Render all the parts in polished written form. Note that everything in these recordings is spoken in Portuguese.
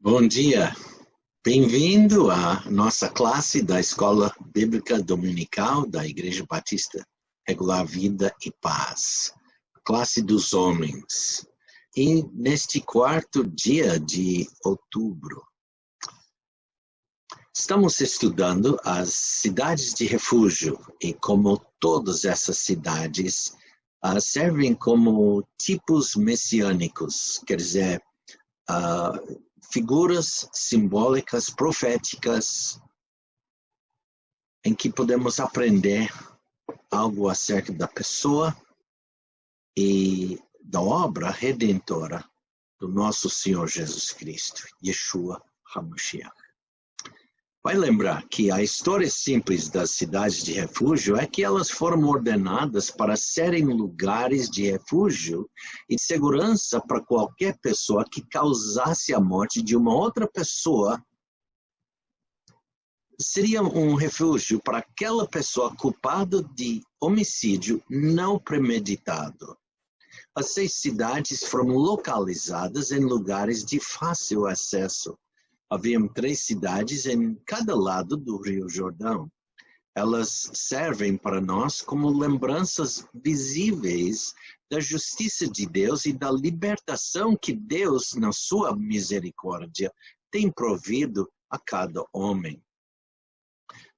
Bom dia, bem-vindo à nossa classe da Escola Bíblica Dominical da Igreja Batista Regular Vida e Paz, classe dos homens. E neste quarto dia de outubro, estamos estudando as cidades de refúgio e como todas essas cidades servem como tipos messiânicos, quer dizer, figuras simbólicas, proféticas, em que podemos aprender algo acerca da pessoa e da obra redentora do nosso Senhor Jesus Cristo, Yeshua HaMashiach. Vai lembrar que a história simples das cidades de refúgio é que elas foram ordenadas para serem lugares de refúgio e de segurança para qualquer pessoa que causasse a morte de uma outra pessoa. Seria um refúgio para aquela pessoa culpada de homicídio não premeditado. As 6 cidades foram localizadas em lugares de fácil acesso. Haviam 3 cidades em cada lado do Rio Jordão. Elas servem para nós como lembranças visíveis da justiça de Deus e da libertação que Deus, na sua misericórdia, tem provido a cada homem.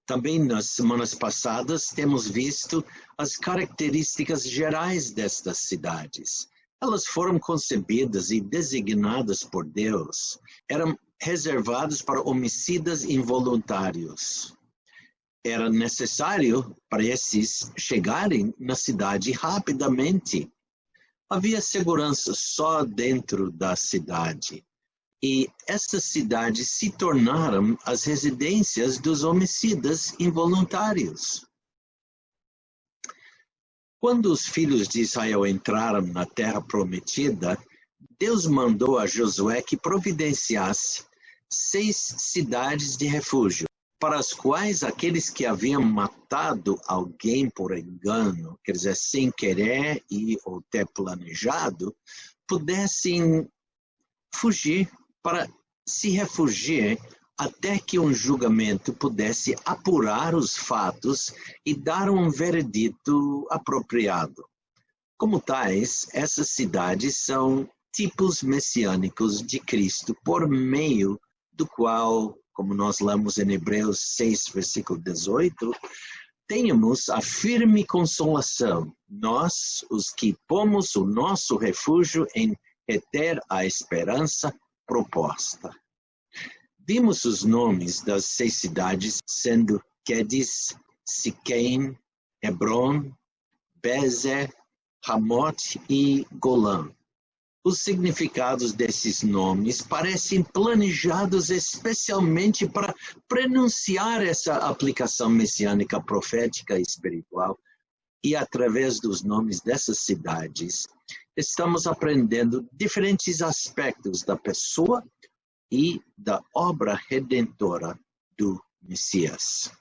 Também nas semanas passadas temos visto as características gerais destas cidades. Elas foram concebidas e designadas por Deus. Eram reservados para homicidas involuntários. Era necessário para esses chegarem na cidade rapidamente. Havia segurança só dentro da cidade. E estas cidades se tornaram as residências dos homicidas involuntários. Quando os filhos de Israel entraram na terra prometida, Deus mandou a Josué que providenciasse 6 cidades de refúgio, para as quais aqueles que haviam matado alguém por engano, quer dizer, sem querer ou ter planejado, pudessem fugir para se refugiar até que um julgamento pudesse apurar os fatos e dar um veredito apropriado. Como tais, essas cidades são tipos messiânicos de Cristo, por meio do qual, como nós lemos em Hebreus 6, versículo 18, tenhamos a firme consolação, nós, os que pomos o nosso refúgio em reter a esperança proposta. Vimos os nomes das 6 cidades sendo Quedes, Siquém, Hebron, Bezer, Ramote e Golã. Os significados desses nomes parecem planejados especialmente para pronunciar essa aplicação messiânica, profética e espiritual. E através dos nomes dessas cidades, estamos aprendendo diferentes aspectos da pessoa e da obra redentora do Messias.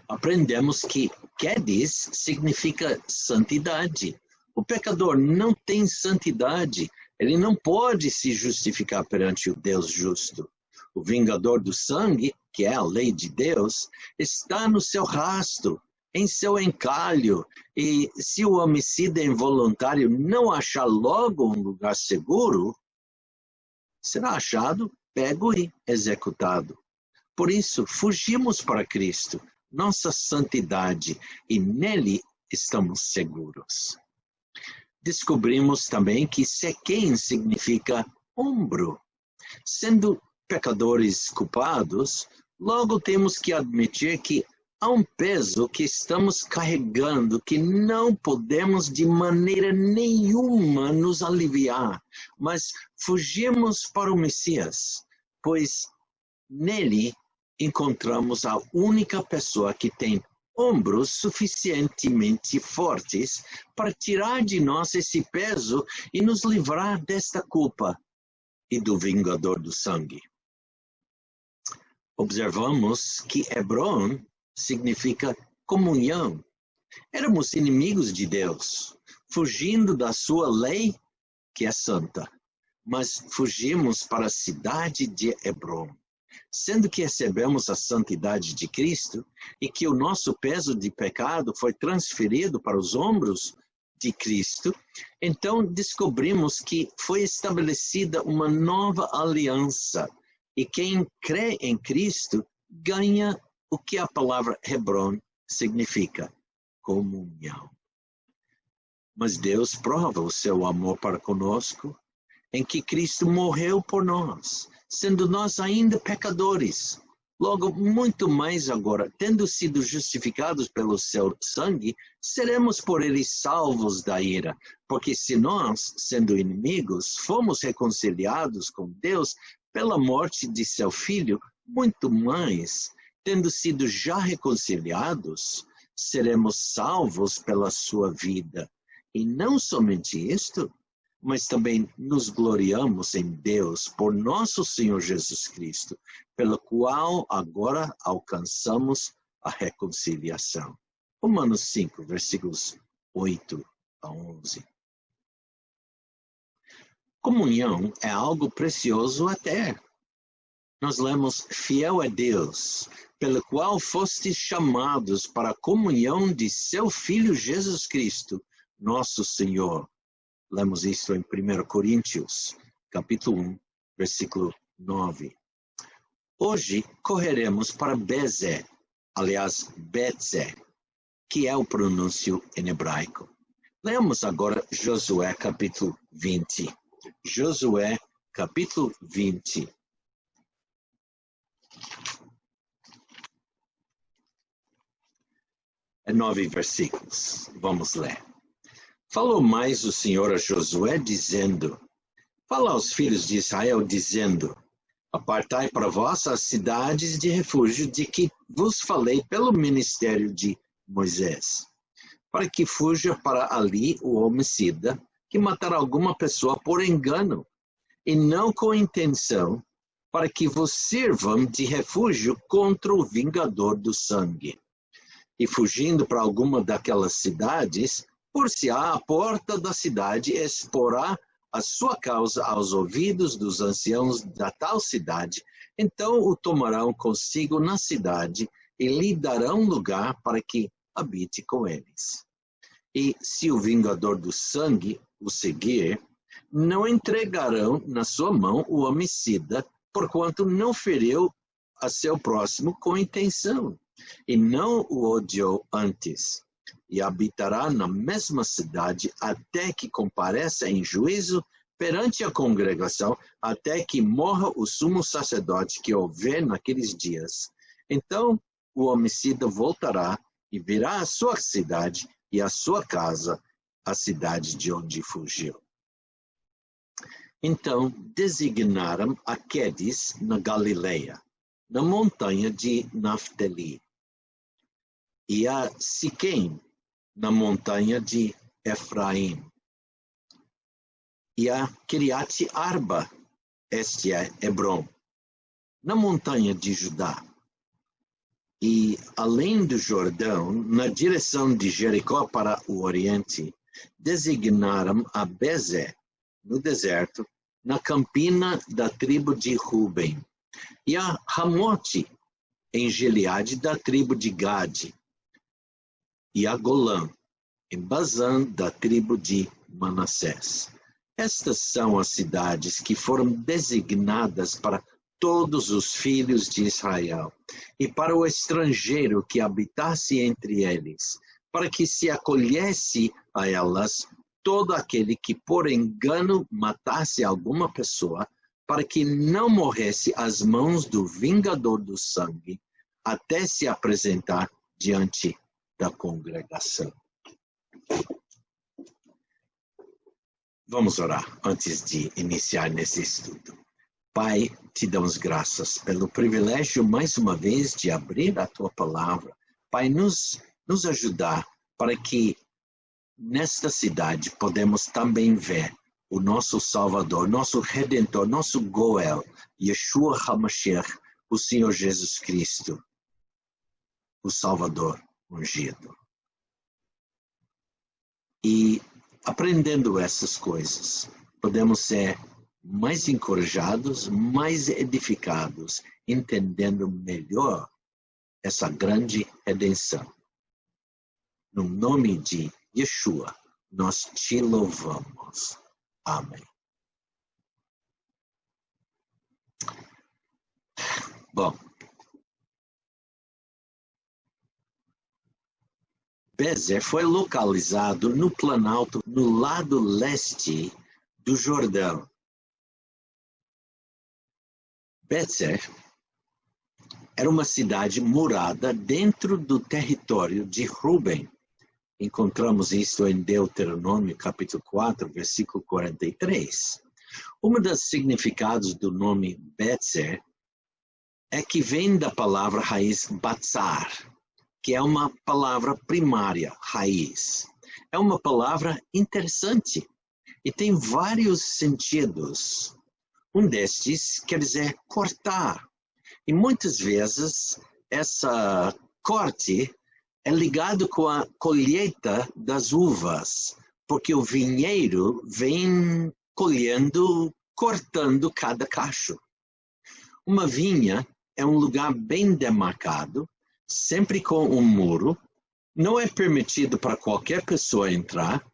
Aprendemos que Quedes significa santidade. O pecador não tem santidade, ele não pode se justificar perante o Deus justo. O vingador do sangue, que é a lei de Deus, está no seu rastro, em seu encalho, e se o homicida involuntário não achar logo um lugar seguro, será achado, pego e executado. Por isso, fugimos para Cristo, nossa santidade, e nele estamos seguros. Descobrimos também que Siquém significa ombro. Sendo pecadores culpados, logo temos que admitir que há um peso que estamos carregando que não podemos de maneira nenhuma nos aliviar, mas fugimos para o Messias, pois nele encontramos a única pessoa que tem ombros suficientemente fortes para tirar de nós esse peso e nos livrar desta culpa e do vingador do sangue. Observamos que Hebron significa comunhão. Éramos inimigos de Deus, fugindo da sua lei, que é santa. mas fugimos para a cidade de Hebrom. Sendo que recebemos a santidade de Cristo e que o nosso peso de pecado foi transferido para os ombros de Cristo, então descobrimos que foi estabelecida uma nova aliança e quem crê em Cristo ganha o que a palavra Hebron significa, comunhão. Mas Deus prova o seu amor para conosco em que Cristo morreu por nós, sendo nós ainda pecadores. Logo, muito mais agora, tendo sido justificados pelo seu sangue, seremos por ele salvos da ira. Porque se nós, sendo inimigos, fomos reconciliados com Deus pela morte de seu Filho, muito mais, tendo sido já reconciliados, seremos salvos pela sua vida. E não somente isto, mas também nos gloriamos em Deus por nosso Senhor Jesus Cristo, pelo qual agora alcançamos a reconciliação. Romanos 5, versículos 8 a 11. Comunhão é algo precioso até. Nós lemos, fiel é Deus, pelo qual fostes chamados para a comunhão de seu Filho Jesus Cristo, nosso Senhor. Lemos isso em 1 Coríntios, capítulo 1, versículo 9. Hoje correremos para Bezé, aliás, Betzé, que é o pronúncio em hebraico. Lemos agora Josué, capítulo 20. Josué, capítulo 20. É 9 versículos. Vamos ler. Falou mais o Senhor a Josué, dizendo, fala aos filhos de Israel, dizendo, apartai para vós as cidades de refúgio de que vos falei pelo ministério de Moisés, para que fuja para ali o homicida, que matar alguma pessoa por engano, e não com intenção, para que vos sirvam de refúgio contra o vingador do sangue. E fugindo para alguma daquelas cidades, por-se-á à porta da cidade, exporá a sua causa aos ouvidos dos anciãos da tal cidade, então o tomarão consigo na cidade e lhe darão lugar para que habite com eles. E se o vingador do sangue o seguir, não entregarão na sua mão o homicida, porquanto não feriu a seu próximo com intenção, e não o odiou antes. E habitará na mesma cidade até que compareça em juízo perante a congregação, até que morra o sumo sacerdote que houver naqueles dias. Então o homicida voltará e virá à sua cidade e à sua casa, a cidade de onde fugiu. Então designaram a Quedes na Galileia, na montanha de Naftali, e a Siquém, na montanha de Efraim, e a Kiriat Arba, este é Hebrom, na montanha de Judá. E além do Jordão, na direção de Jericó para o oriente, designaram a Bezé, no deserto, na campina da tribo de Ruben, e a Ramote, em Gileade, da tribo de Gade, e a Golã, em Bazã, da tribo de Manassés. Estas são as cidades que foram designadas para todos os filhos de Israel, e para o estrangeiro que habitasse entre eles, para que se acolhesse a elas todo aquele que por engano matasse alguma pessoa, para que não morresse às mãos do vingador do sangue, até se apresentar diante da congregação. Vamos orar antes de iniciar nesse estudo. Pai, te damos graças pelo privilégio, mais uma vez, de abrir a tua palavra. Pai, nos ajudar para que nesta cidade podemos também ver o nosso Salvador, nosso Redentor, nosso Goel, Yeshua HaMashiach, o Senhor Jesus Cristo, o Salvador ungido. E aprendendo essas coisas, podemos ser mais encorajados, mais edificados, entendendo melhor essa grande redenção. No nome de Yeshua, nós te louvamos. Amém. Bom, Bezer foi localizado no Planalto, no lado leste do Jordão. Bezer era uma cidade murada dentro do território de Ruben. Encontramos isto em Deuteronômio, capítulo 4, versículo 43. Um dos significados do nome Bezer é que vem da palavra raiz batzar, que é uma palavra primária, raiz. É uma palavra interessante e tem vários sentidos. Um destes quer dizer cortar. E muitas vezes essa corte é ligado com a colheita das uvas, porque o vinheiro vem colhendo, cortando cada cacho. Uma vinha é um lugar bem demarcado, sempre com um muro, não é permitido para qualquer pessoa entrar,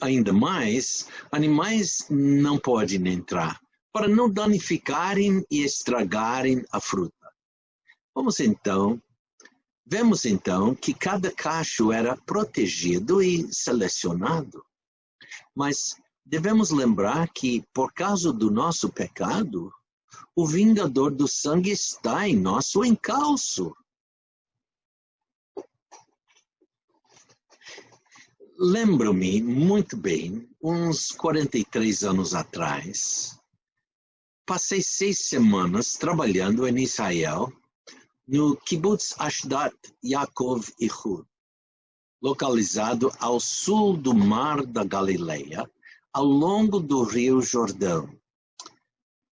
ainda mais, animais não podem entrar, para não danificarem e estragarem a fruta. Vemos então que cada cacho era protegido e selecionado, mas devemos lembrar que, por causa do nosso pecado, o vingador do sangue está em nosso encalço. Lembro-me muito bem, uns 43 anos atrás, passei 6 semanas trabalhando em Israel, no Kibbutz Ashdod Yaakov Ehud, localizado ao sul do Mar da Galileia, ao longo do Rio Jordão.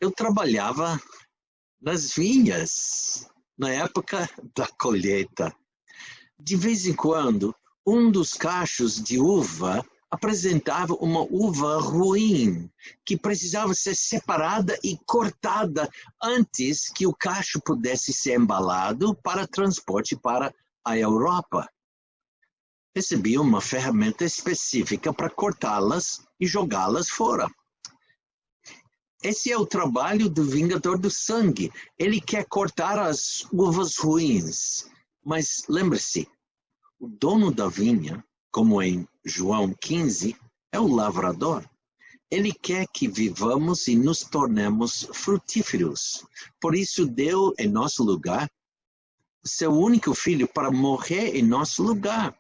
Eu trabalhava nas vinhas, na época da colheita. De vez em quando, um dos cachos de uva apresentava uma uva ruim, que precisava ser separada e cortada antes que o cacho pudesse ser embalado para transporte para a Europa. Recebi uma ferramenta específica para cortá-las e jogá-las fora. Esse é o trabalho do vingador do sangue. Ele quer cortar as uvas ruins. Mas lembre-se, o dono da vinha, como em João 15, é o lavrador. Ele quer que vivamos e nos tornemos frutíferos. Por isso deu em nosso lugar seu único filho para morrer em nosso lugar.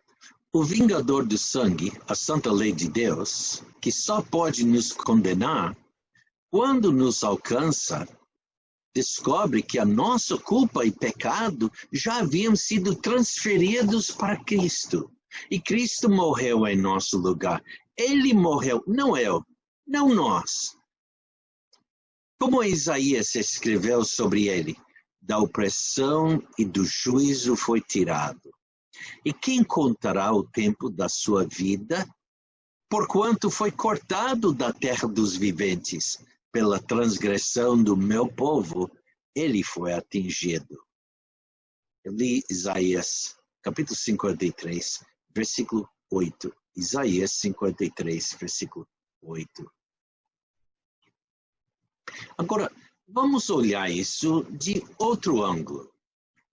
O vingador do sangue, a santa lei de Deus, que só pode nos condenar, quando nos alcança, descobre que a nossa culpa e pecado já haviam sido transferidos para Cristo. E Cristo morreu em nosso lugar. Ele morreu, não eu, não nós. Como Isaías escreveu sobre ele, da opressão e do juízo foi tirado. E quem contará o tempo da sua vida? Porquanto foi cortado da terra dos viventes, pela transgressão do meu povo, ele foi atingido. Eu li Isaías, capítulo 53, versículo 8. Isaías 53, versículo 8. Agora, vamos olhar isso de outro ângulo.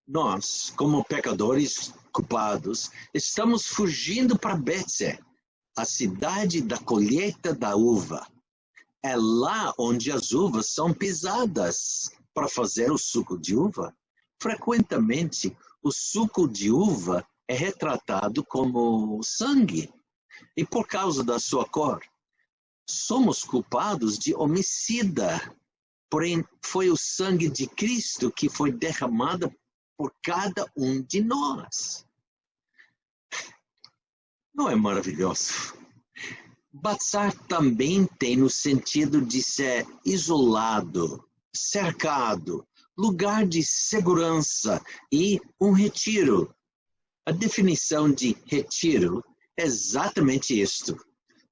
Nós, como pecadores culpados, estamos fugindo para Bezer, a cidade da colheita da uva. É lá onde as uvas são pisadas para fazer o suco de uva. Frequentemente, o suco de uva é retratado como sangue. E por causa da sua cor, somos culpados de homicida. Porém, foi o sangue de Cristo que foi derramado por cada um de nós. Não é maravilhoso? Batzar também tem no sentido de ser isolado, cercado, lugar de segurança e um retiro. A definição de retiro é exatamente isto: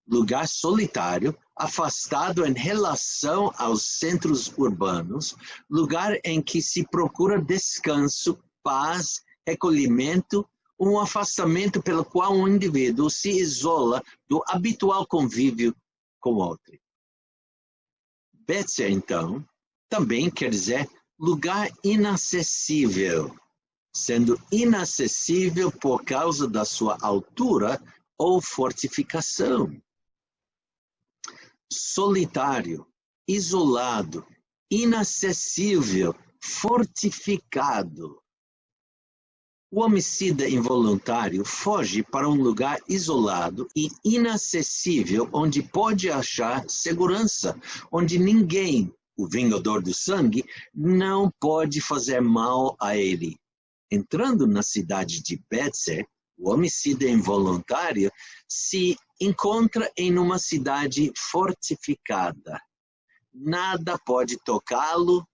lugar solitário afastado em relação aos centros urbanos, lugar em que se procura descanso, paz, recolhimento, um afastamento pelo qual um indivíduo se isola do habitual convívio com outro. Betzer, então, também quer dizer lugar inacessível, sendo inacessível por causa da sua altura ou fortificação. Solitário, isolado, inacessível, fortificado. O homicida involuntário foge para um lugar isolado e inacessível onde pode achar segurança, onde ninguém, o vingador do sangue, não pode fazer mal a ele. Entrando na cidade de Betzer, o homicida involuntário se encontra em uma cidade fortificada. Nada pode tocá-lo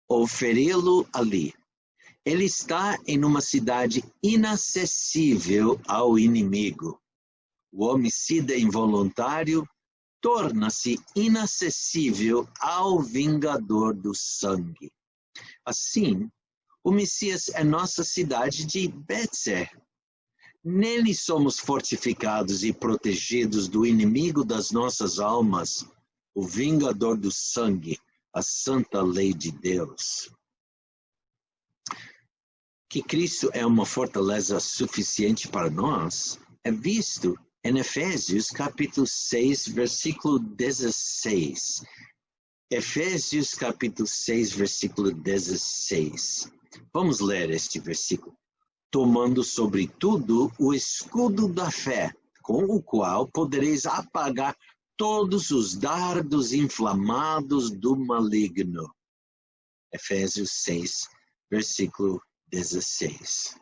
ou feri-lo ali. Ele está em uma cidade inacessível ao inimigo. O homicida involuntário torna-se inacessível ao vingador do sangue. Assim, o Messias é nossa cidade de Betzer. Nele somos fortificados e protegidos do inimigo das nossas almas, o vingador do sangue, a santa lei de Deus. Que Cristo é uma fortaleza suficiente para nós é visto em Efésios capítulo 6, versículo 16. Efésios capítulo 6, versículo 16. Vamos ler este versículo. Tomando sobretudo o escudo da fé, com o qual podereis apagar todos os dardos inflamados do maligno. Efésios 6, versículo 16.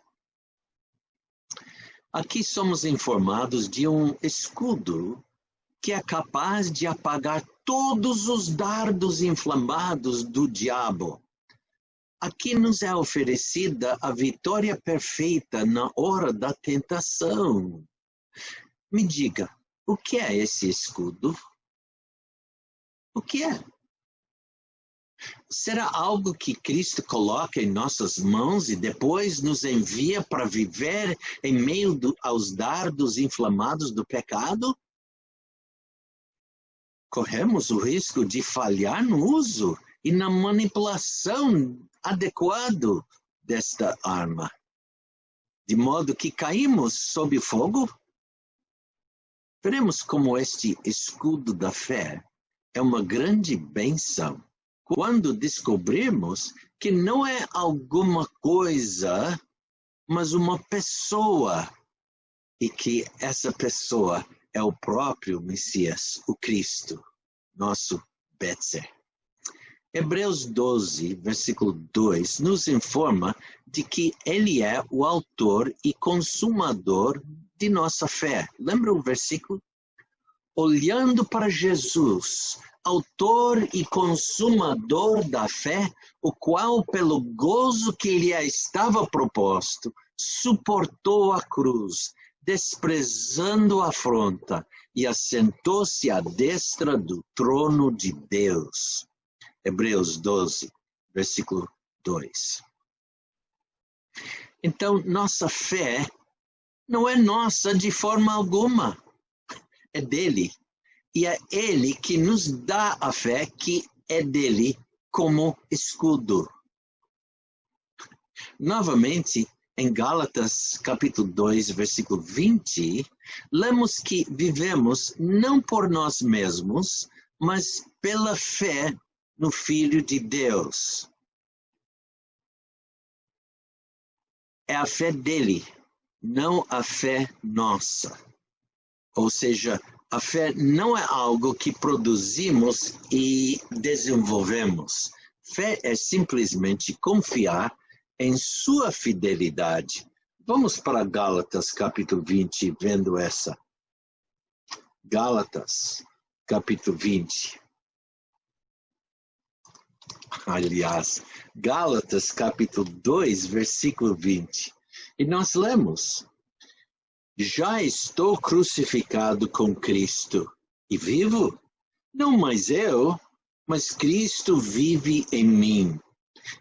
Aqui somos informados de um escudo que é capaz de apagar todos os dardos inflamados do diabo. Aqui nos é oferecida a vitória perfeita na hora da tentação. Me diga, o que é esse escudo? O que é? Será algo que Cristo coloca em nossas mãos e depois nos envia para viver em meio aos dardos inflamados do pecado? Corremos o risco de falhar no uso e na manipulação adequada desta arma, de modo que caímos sob o fogo? Veremos como este escudo da fé é uma grande bênção quando descobrimos que não é alguma coisa, mas uma pessoa, e que essa pessoa é o próprio Messias, o Cristo, nosso Betzer. Hebreus 12, versículo 2, nos informa de que ele é o autor e consumador de nossa fé. Lembra o versículo? Olhando para Jesus, autor e consumador da fé, o qual, pelo gozo que lhe estava proposto, suportou a cruz, desprezando a afronta, e assentou-se à destra do trono de Deus. Hebreus 12, versículo 2. Então, nossa fé não é nossa de forma alguma, é dele. E é ele que nos dá a fé que é dele como escudo. Novamente, em Gálatas capítulo 2, versículo 20, lemos que vivemos não por nós mesmos, mas pela fé no Filho de Deus. É a fé dele, não a fé nossa. Ou seja, a fé não é algo que produzimos e desenvolvemos. Fé é simplesmente confiar em sua fidelidade. Vamos para Gálatas capítulo 20, vendo essa. Gálatas capítulo 20. Aliás, Gálatas capítulo 2, versículo 20. E nós lemos: já estou crucificado com Cristo, e vivo, Não mais eu, mas Cristo vive em mim.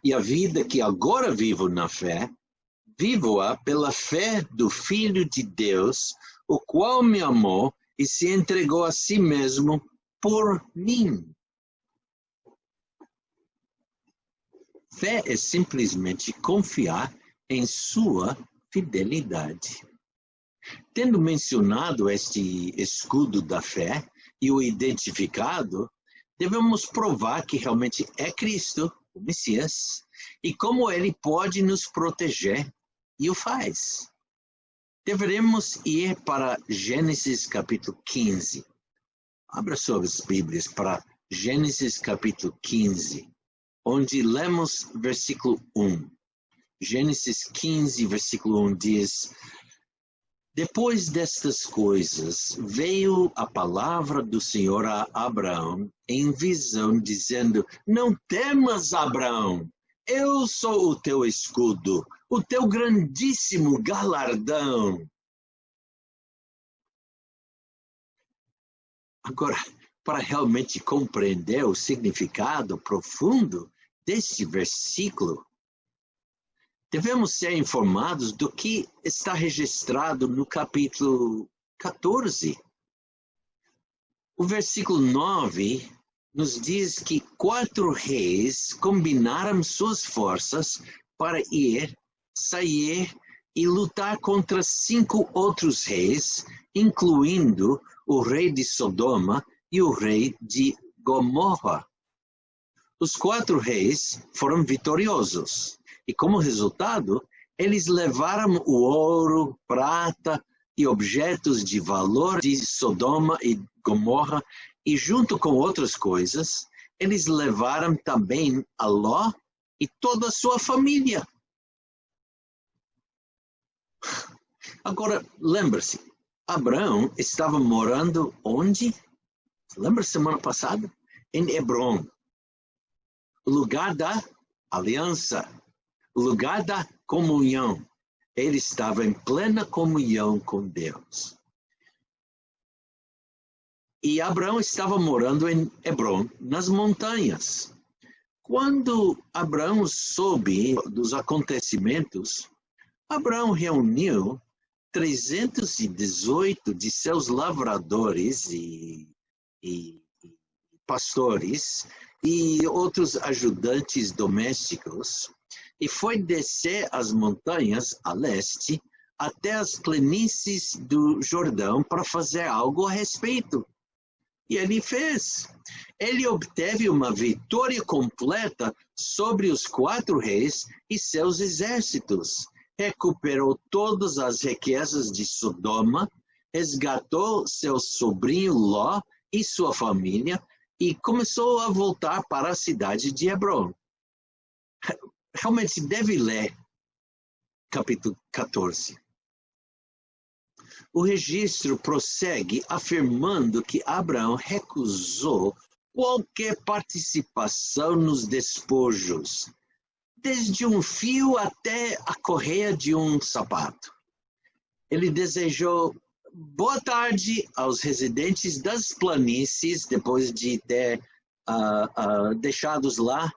E a vida que agora vivo na fé, vivo-a pela fé do Filho de Deus, o qual me amou e se entregou a si mesmo por mim. Fé é simplesmente confiar em sua fidelidade. Tendo mencionado este escudo da fé e o identificado, devemos provar que realmente é Cristo, o Messias, e como ele pode nos proteger, e o faz. Deveremos ir para Gênesis capítulo 15. Abra suas Bíblias para Gênesis capítulo 15, onde lemos versículo 1. Gênesis 15, versículo 1 diz: Depois destas coisas, veio a palavra do Senhor a Abraão em visão, dizendo: Não temas, Abraão, eu sou o teu escudo, o teu grandíssimo galardão. Agora, para realmente compreender o significado profundo deste versículo, devemos ser informados do que está registrado no capítulo 14. O versículo 9 nos diz que 4 reis combinaram suas forças para sair e lutar contra 5 outros reis, incluindo o rei de Sodoma e o rei de Gomorra. Os 4 reis foram vitoriosos. E como resultado, eles levaram o ouro, prata e objetos de valor de Sodoma e Gomorra, e junto com outras coisas, eles levaram também a Ló e toda a sua família. Agora, lembre-se, Abraão estava morando onde? Lembra semana passada? Em Hebron, o lugar da aliança. O lugar da comunhão. Ele estava em plena comunhão com Deus. E Abraão estava morando em Hebron, nas montanhas. Quando Abraão soube dos acontecimentos, Abraão reuniu 318 de seus lavradores e pastores e outros ajudantes domésticos, e foi descer as montanhas a leste até as planícies do Jordão para fazer algo a respeito. E ele fez. Ele obteve uma vitória completa sobre os 4 reis e seus exércitos. Recuperou todas as riquezas de Sodoma, resgatou seu sobrinho Ló e sua família e começou a voltar para a cidade de Hebron. Realmente deve ler capítulo 14. O registro prossegue afirmando que Abraão recusou qualquer participação nos despojos, desde um fio até a correia de um sapato. Ele desejou boa tarde aos residentes das planícies, depois de ter deixados lá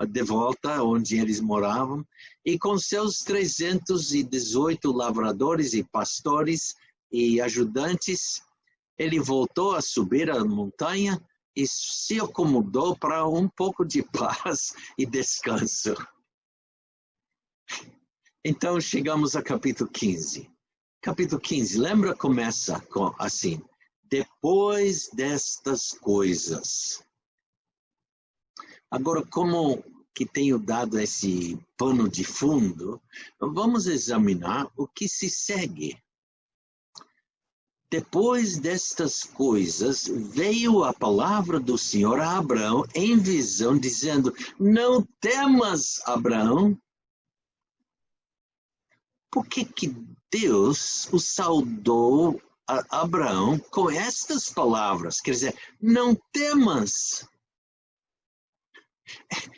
de volta onde eles moravam, e com seus 318 lavradores e pastores e ajudantes, ele voltou a subir a montanha e se acomodou para um pouco de paz e descanso. Então chegamos a capítulo 15. Capítulo 15, lembra? Começa assim: depois destas coisas. Agora, como que tenho dado esse pano de fundo, vamos examinar o que se segue. Depois destas coisas, veio a palavra do Senhor a Abraão em visão, dizendo: Não temas, Abraão. Por que Deus o saudou a Abraão com estas palavras? Quer dizer, não temas.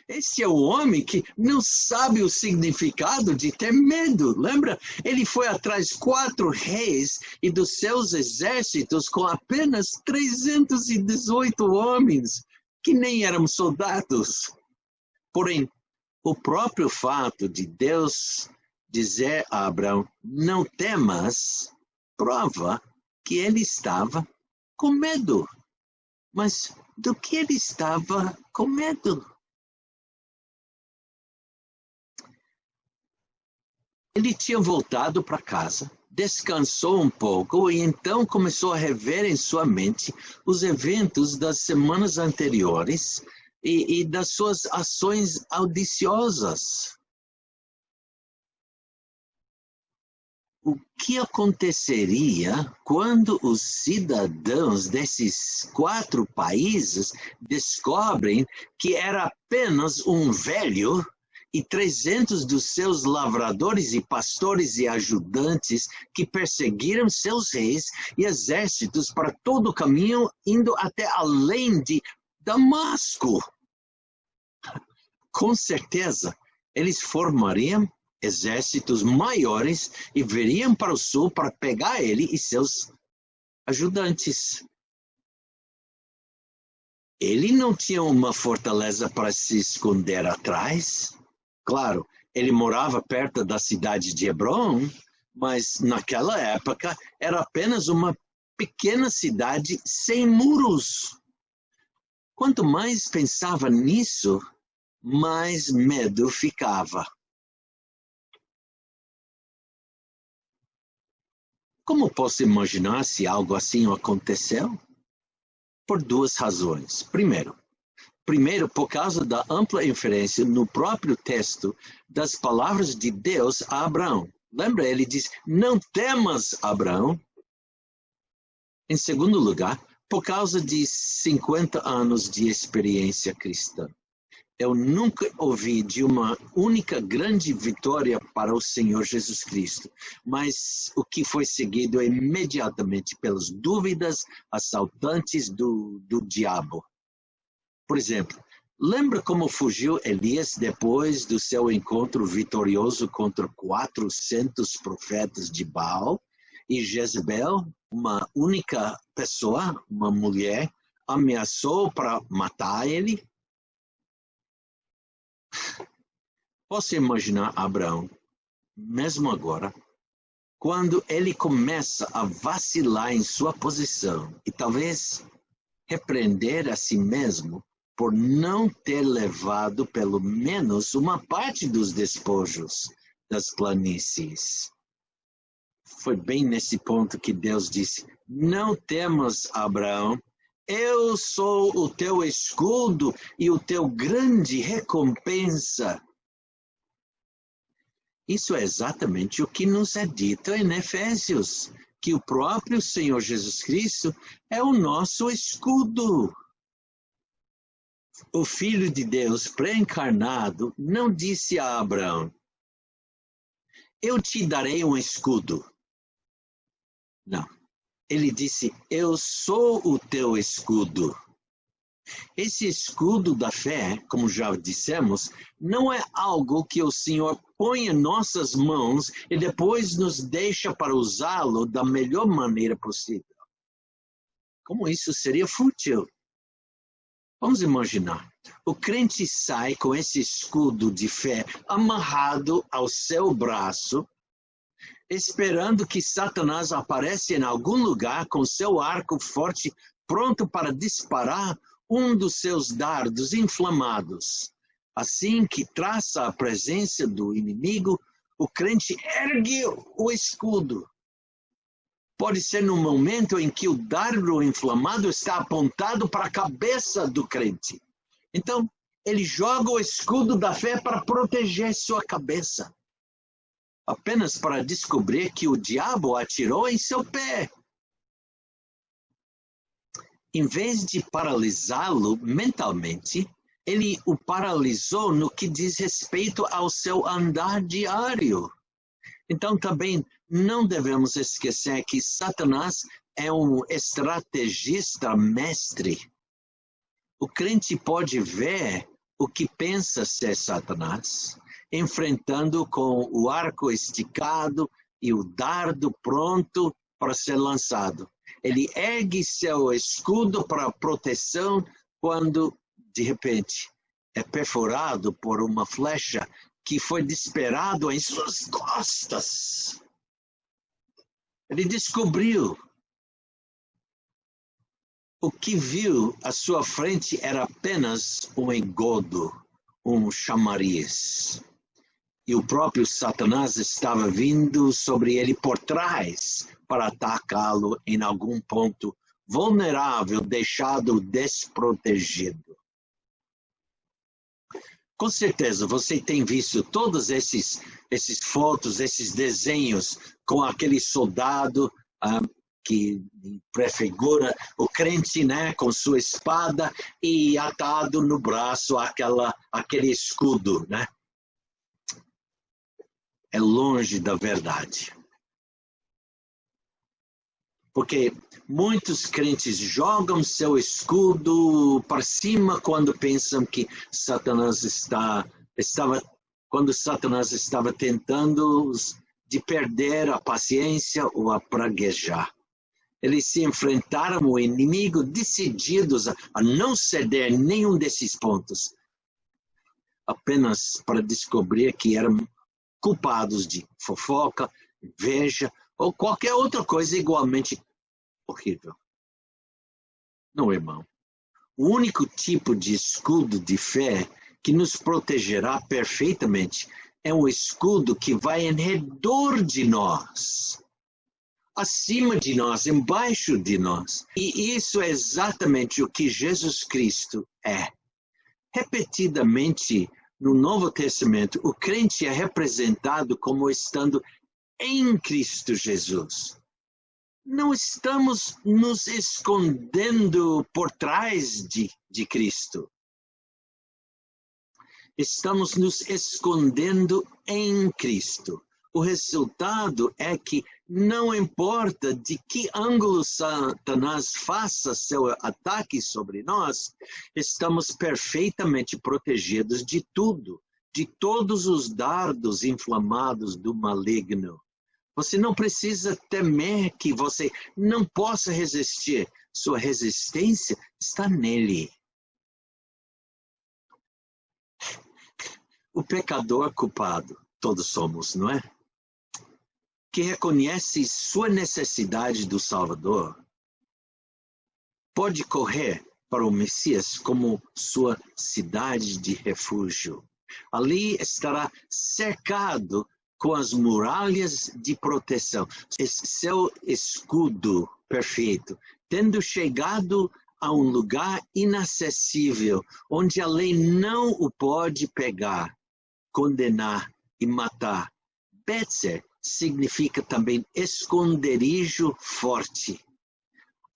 Esse é o homem que não sabe o significado de ter medo. Lembra? Ele foi atrás 4 reis e dos seus exércitos com apenas 318 homens, que nem eram soldados. Porém, o próprio fato de Deus dizer a Abraão, não temas, prova que ele estava com medo. Mas do que ele estava com medo? Ele tinha voltado para casa, descansou um pouco e então começou a rever em sua mente os eventos das semanas anteriores e das suas ações audiciosas. O que aconteceria quando os cidadãos desses 4 países descobrem que era apenas um velho e 300 dos seus lavradores e pastores e ajudantes que perseguiram seus reis e exércitos para todo o caminho, indo até além de Damasco? Com certeza, eles formariam exércitos maiores e viriam para o sul para pegar ele e seus ajudantes. Ele não tinha uma fortaleza para se esconder atrás. Claro, ele morava perto da cidade de Hebron, mas naquela época era apenas uma pequena cidade sem muros. Quanto mais pensava nisso, mais medo ficava. Como posso imaginar se algo assim aconteceu? Por 2 razões. Primeiro, por causa da ampla inferência no próprio texto das palavras de Deus a Abraão. Lembra, ele diz, não temas, Abraão. Em segundo lugar, por causa de 50 anos de experiência cristã. Eu nunca ouvi de uma única grande vitória para o Senhor Jesus Cristo, mas o que foi seguido imediatamente pelas dúvidas assaltantes do diabo. Por exemplo, lembra como fugiu Elias depois do seu encontro vitorioso contra 400 profetas de Baal? E Jezebel, uma única pessoa, uma mulher, ameaçou para matar ele? Posso imaginar Abraão, mesmo agora, quando ele começa a vacilar em sua posição e talvez repreender a si mesmo por não ter levado pelo menos uma parte dos despojos das planícies. Foi bem nesse ponto que Deus disse, não temas, Abraão, eu sou o teu escudo e o teu grande recompensa. Isso é exatamente o que nos é dito em Efésios, que o próprio Senhor Jesus Cristo é o nosso escudo. O Filho de Deus pré-encarnado não disse a Abraão, eu te darei um escudo. Não. Ele disse, eu sou o teu escudo. Esse escudo da fé, como já dissemos, não é algo que o Senhor põe em nossas mãos e depois nos deixa para usá-lo da melhor maneira possível. Como isso seria fútil? Vamos imaginar, o crente sai com esse escudo de fé amarrado ao seu braço, esperando que Satanás apareça em algum lugar com seu arco forte, pronto para disparar um dos seus dardos inflamados. Assim que traça a presença do inimigo, o crente ergue o escudo. Pode ser no momento em que o dardo inflamado está apontado para a cabeça do crente. Então, ele joga o escudo da fé para proteger sua cabeça. Apenas para descobrir que o diabo atirou em seu pé. Em vez de paralisá-lo mentalmente, ele o paralisou no que diz respeito ao seu andar diário. Então também não devemos esquecer que Satanás é um estrategista mestre. O crente pode ver o que pensa ser Satanás, enfrentando com o arco esticado e o dardo pronto para ser lançado. Ele ergue seu escudo para proteção quando, de repente, é perfurado por uma flecha que foi disparado em suas costas. Ele descobriu. O que viu à sua frente era apenas um engodo, um chamariz. E o próprio Satanás estava vindo sobre ele por trás para atacá-lo em algum ponto vulnerável, deixado desprotegido. Com certeza você tem visto todos esses fotos, esses desenhos com aquele soldado que prefigura o crente, né, com sua espada e atado no braço aquele escudo, né? É longe da verdade. Porque muitos crentes jogam seu escudo para cima quando pensam que Satanás estava tentando de perder a paciência ou a praguejar. Eles se enfrentaram o inimigo decididos a não ceder em nenhum desses pontos, apenas para descobrir que eram culpados de fofoca, inveja ou qualquer outra coisa igualmente horrível. Não, irmão. O único tipo de escudo de fé que nos protegerá perfeitamente é um escudo que vai em redor de nós, acima de nós, embaixo de nós. E isso é exatamente o que Jesus Cristo é. Repetidamente, no Novo Testamento, o crente é representado como estando em Cristo Jesus. Não estamos nos escondendo por trás de Cristo. Estamos nos escondendo em Cristo. O resultado é que não importa de que ângulo Satanás faça seu ataque sobre nós, estamos perfeitamente protegidos de tudo, de todos os dardos inflamados do maligno. Você não precisa temer que você não possa resistir. Sua resistência está nele. O pecador culpado, todos somos, não é? Que reconhece sua necessidade do Salvador, pode correr para o Messias como sua cidade de refúgio. Ali estará cercado com as muralhas de proteção. Seu escudo perfeito, tendo chegado a um lugar inacessível, onde a lei não o pode pegar, condenar e matar. Betzer significa também esconderijo forte.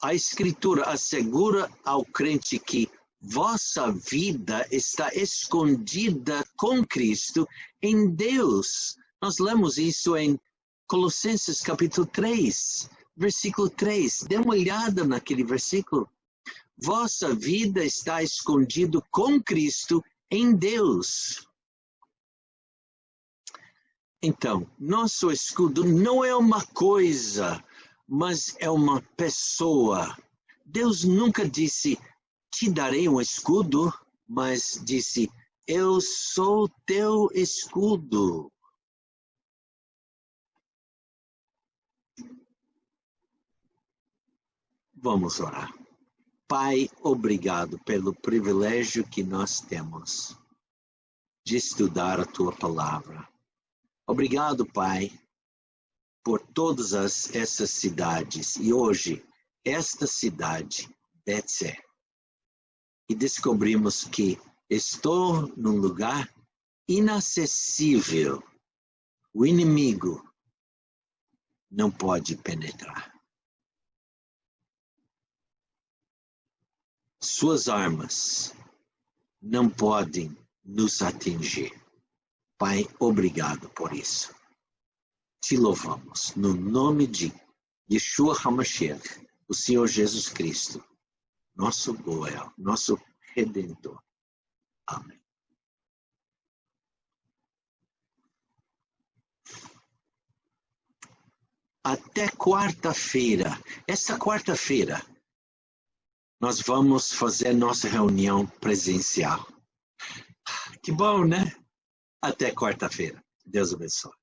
A Escritura assegura ao crente que vossa vida está escondida com Cristo em Deus. Nós lemos isso em Colossenses capítulo 3, versículo 3. Dê uma olhada naquele versículo. Vossa vida está escondida com Cristo em Deus. Então, nosso escudo não é uma coisa, mas é uma pessoa. Deus nunca disse, te darei um escudo, mas disse, eu sou teu escudo. Vamos orar. Pai, obrigado pelo privilégio que nós temos de estudar a tua palavra. Obrigado, Pai, por todas essas cidades. E hoje, esta cidade, Betzer. E descobrimos que estou num lugar inacessível. O inimigo não pode penetrar. Suas armas não podem nos atingir. Pai, obrigado por isso. Te louvamos no nome de Yeshua HaMashiach, o Senhor Jesus Cristo, nosso Goel, nosso Redentor. Amém. até quarta-feira. Essa quarta-feira, nós vamos fazer nossa reunião presencial. Que bom, né? Até quarta-feira. Deus abençoe.